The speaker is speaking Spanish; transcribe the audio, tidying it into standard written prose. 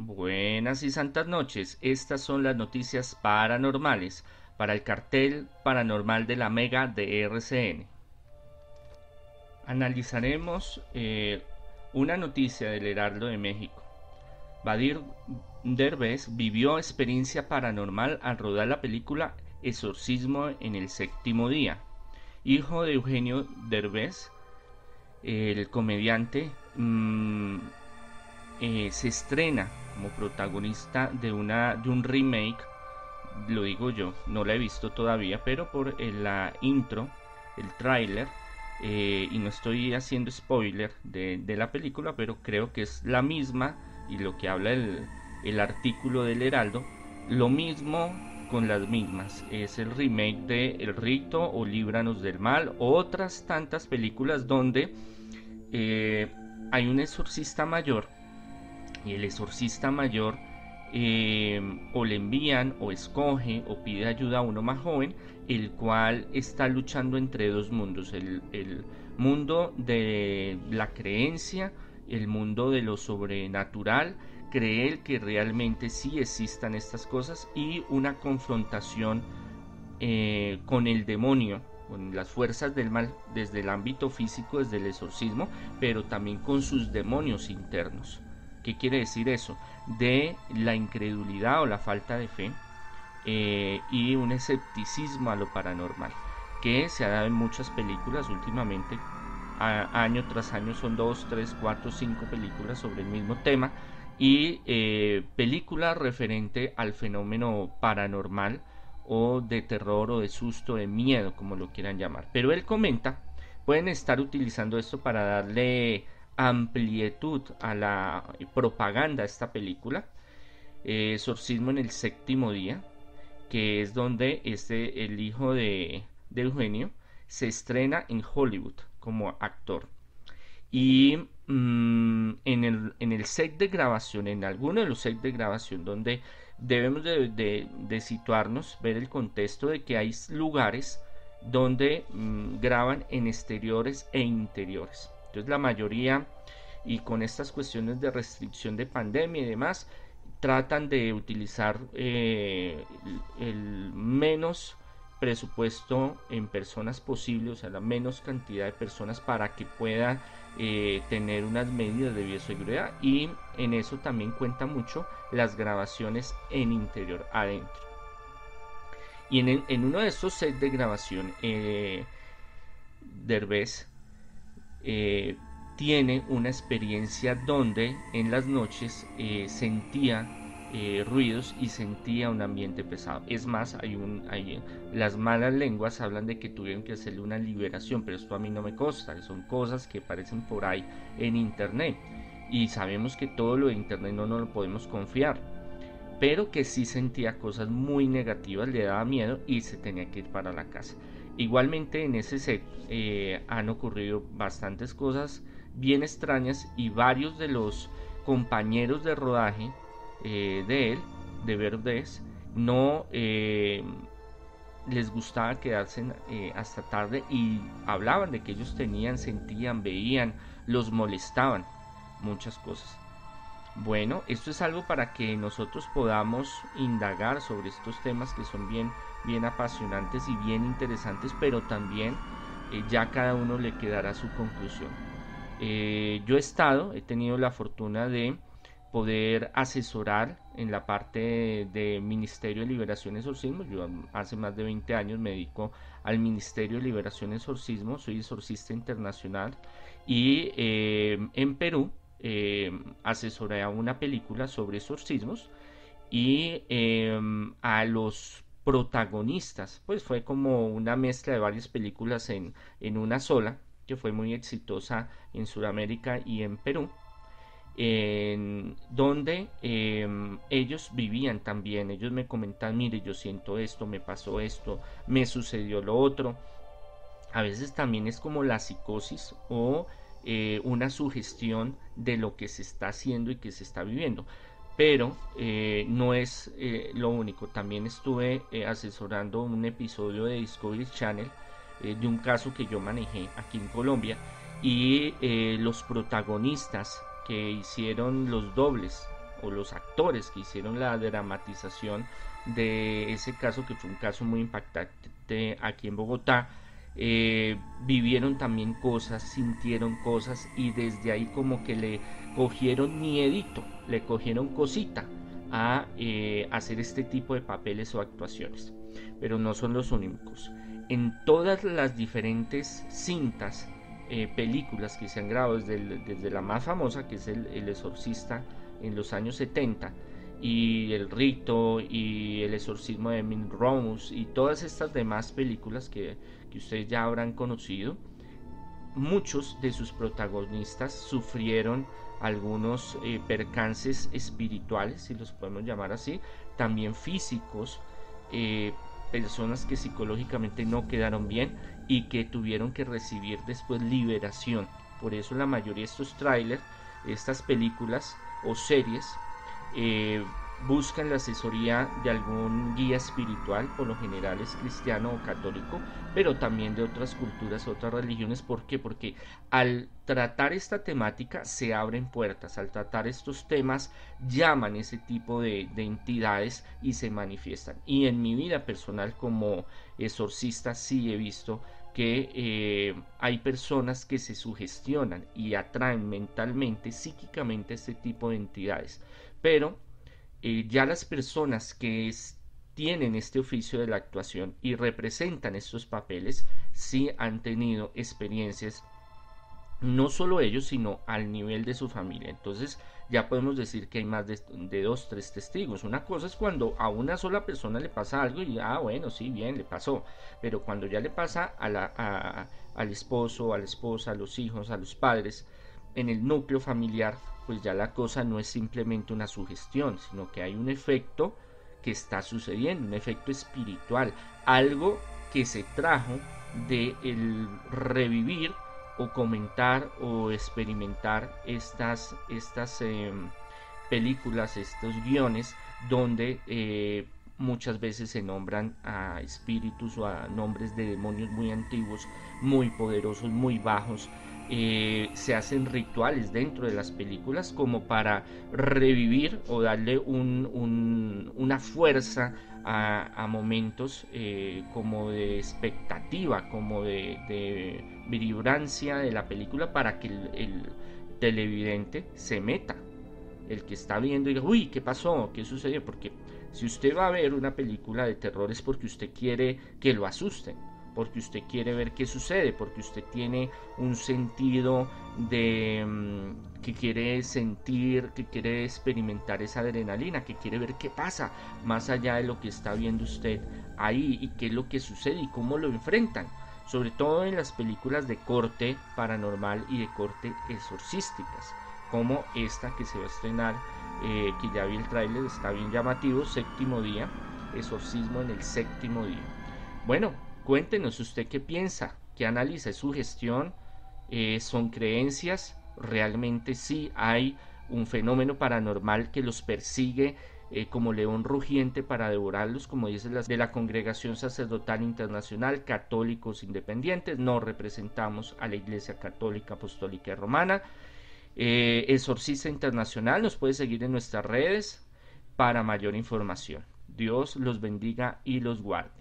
Buenas y santas noches. Estas son las noticias paranormales para el cartel paranormal de la Mega de RCN. Analizaremos una noticia del Heraldo de México. Badir Derbez vivió experiencia paranormal al rodar la película Exorcismo en el séptimo día. Hijo de Eugenio Derbez, el comediante, se estrena como protagonista de un remake. Lo digo yo, no la he visto todavía, pero por la intro, el tráiler, y no estoy haciendo spoiler de la película, pero creo que es la misma, y lo que habla el artículo del Heraldo, lo mismo con las mismas. Es el remake de El Rito o Líbranos del Mal, otras tantas películas donde hay un exorcista mayor, y el exorcista mayor o le envían o escoge o pide ayuda a uno más joven, el cual está luchando entre dos mundos, el mundo de la creencia, el mundo de lo sobrenatural, creer que realmente sí existan estas cosas, y una confrontación con el demonio, con las fuerzas del mal desde el ámbito físico, desde el exorcismo, pero también con sus demonios internos. ¿Qué quiere decir eso? De la incredulidad o la falta de fe, y un escepticismo a lo paranormal, que se ha dado en muchas películas últimamente. Año tras año son 2, 3, 4, 5 películas sobre el mismo tema, y películas referente al fenómeno paranormal o de terror o de susto, de miedo, como lo quieran llamar. Pero él comenta, pueden estar utilizando esto para darle amplitud a la propaganda de esta película, Exorcismo en el séptimo día, que es donde el hijo de Eugenio se estrena en Hollywood como actor. Y en el set de grabación, en alguno de los sets de grabación, donde debemos de situarnos, ver el contexto de que hay lugares donde graban en exteriores e interiores. Entonces la mayoría, y con estas cuestiones de restricción de pandemia y demás, tratan de utilizar el menos presupuesto en personas posible, o sea, la menos cantidad de personas, para que pueda tener unas medidas de bioseguridad, y en eso también cuenta mucho las grabaciones en interior, adentro. Y en uno de estos sets de grabación, Derbez eh, tiene una experiencia donde en las noches sentía ruidos y sentía un ambiente pesado. Es más, las malas lenguas hablan de que tuvieron que hacerle una liberación, pero esto a mí no me consta, son cosas que aparecen por ahí en internet, y sabemos que todo lo de internet no nos lo podemos confiar, pero que sí sentía cosas muy negativas, le daba miedo y se tenía que ir para la casa. Igualmente en ese set han ocurrido bastantes cosas bien extrañas, y varios de los compañeros de rodaje de él, de Derbez, no les gustaba quedarse hasta tarde, y hablaban de que ellos tenían, sentían, veían, los molestaban, muchas cosas. Bueno, esto es algo para que nosotros podamos indagar sobre estos temas, que son bien apasionantes y bien interesantes, pero también ya cada uno le quedará su conclusión. Yo he tenido la fortuna de poder asesorar en la parte de Ministerio de Liberación y Exorcismo. Yo hace más de 20 años me dedico al Ministerio de Liberación y Exorcismo, soy exorcista internacional, y en Perú asesoré a una película sobre exorcismos, y a los protagonistas, pues fue como una mezcla de varias películas en una sola, que fue muy exitosa en Sudamérica y en Perú, en donde ellos vivían también, ellos me comentan, mire, yo siento esto, me pasó esto, me sucedió lo otro. A veces también es como la psicosis o una sugestión de lo que se está haciendo y que se está viviendo. Pero no es lo único. También estuve asesorando un episodio de Discovery Channel, de un caso que yo manejé aquí en Colombia, y los protagonistas que hicieron los dobles o los actores que hicieron la dramatización de ese caso, que fue un caso muy impactante aquí en Bogotá, vivieron también cosas, sintieron cosas, y desde ahí como que le cogieron miedito, le cogieron cosita a hacer este tipo de papeles o actuaciones. Pero no son los únicos. En todas las diferentes cintas, películas que se han grabado, desde la más famosa, que es el Exorcista en los años 70, y El Rito, y El Exorcismo de Emily Rose, y todas estas demás películas que ustedes ya habrán conocido, muchos de sus protagonistas sufrieron algunos percances espirituales, si los podemos llamar así, también físicos, personas que psicológicamente no quedaron bien y que tuvieron que recibir después liberación. Por eso la mayoría de estos trailers, estas películas o series, buscan la asesoría de algún guía espiritual, por lo general es cristiano o católico, pero también de otras culturas, otras religiones. ¿Por qué? Porque al tratar esta temática se abren puertas, al tratar estos temas llaman ese tipo de entidades y se manifiestan. Y en mi vida personal como exorcista sí he visto que hay personas que se sugestionan y atraen mentalmente, psíquicamente, este tipo de entidades. Pero ya las personas que tienen este oficio de la actuación y representan estos papeles sí han tenido experiencias, no solo ellos, sino al nivel de su familia. Entonces ya podemos decir que hay más de 2, 3 testigos. Una cosa es cuando a una sola persona le pasa algo y bueno, sí, bien, le pasó. Pero cuando ya le pasa al esposo, a la esposa, a los hijos, a los padres, en el núcleo familiar, pues ya la cosa no es simplemente una sugestión, sino que hay un efecto que está sucediendo, un efecto espiritual, algo que se trajo de el revivir o comentar o experimentar estas películas, estos guiones, donde muchas veces se nombran a espíritus o a nombres de demonios muy antiguos, muy poderosos, muy bajos. Se hacen rituales dentro de las películas como para revivir o darle una fuerza a momentos, como de expectativa, como de vibrancia de la película, para que el televidente se meta, el que está viendo, y diga, uy, ¿qué pasó? ¿Qué sucedió? Porque si usted va a ver una película de terror es porque usted quiere que lo asusten, porque usted quiere ver qué sucede, porque usted tiene un sentido de que quiere sentir, que quiere experimentar esa adrenalina, que quiere ver qué pasa más allá de lo que está viendo usted ahí, y qué es lo que sucede y cómo lo enfrentan, sobre todo en las películas de corte paranormal y de corte exorcísticas, como esta que se va a estrenar, que ya vi el tráiler, está bien llamativo, Séptimo Día, exorcismo en el séptimo día. Bueno, cuéntenos usted qué piensa, qué analiza, ¿es sugestión? ¿Son creencias? ¿Realmente sí hay un fenómeno paranormal que los persigue como león rugiente para devorarlos, como dicen las de la Congregación Sacerdotal Internacional, católicos independientes? No representamos a la Iglesia Católica Apostólica y Romana. Exorcista Internacional nos puede seguir en nuestras redes para mayor información. Dios los bendiga y los guarde.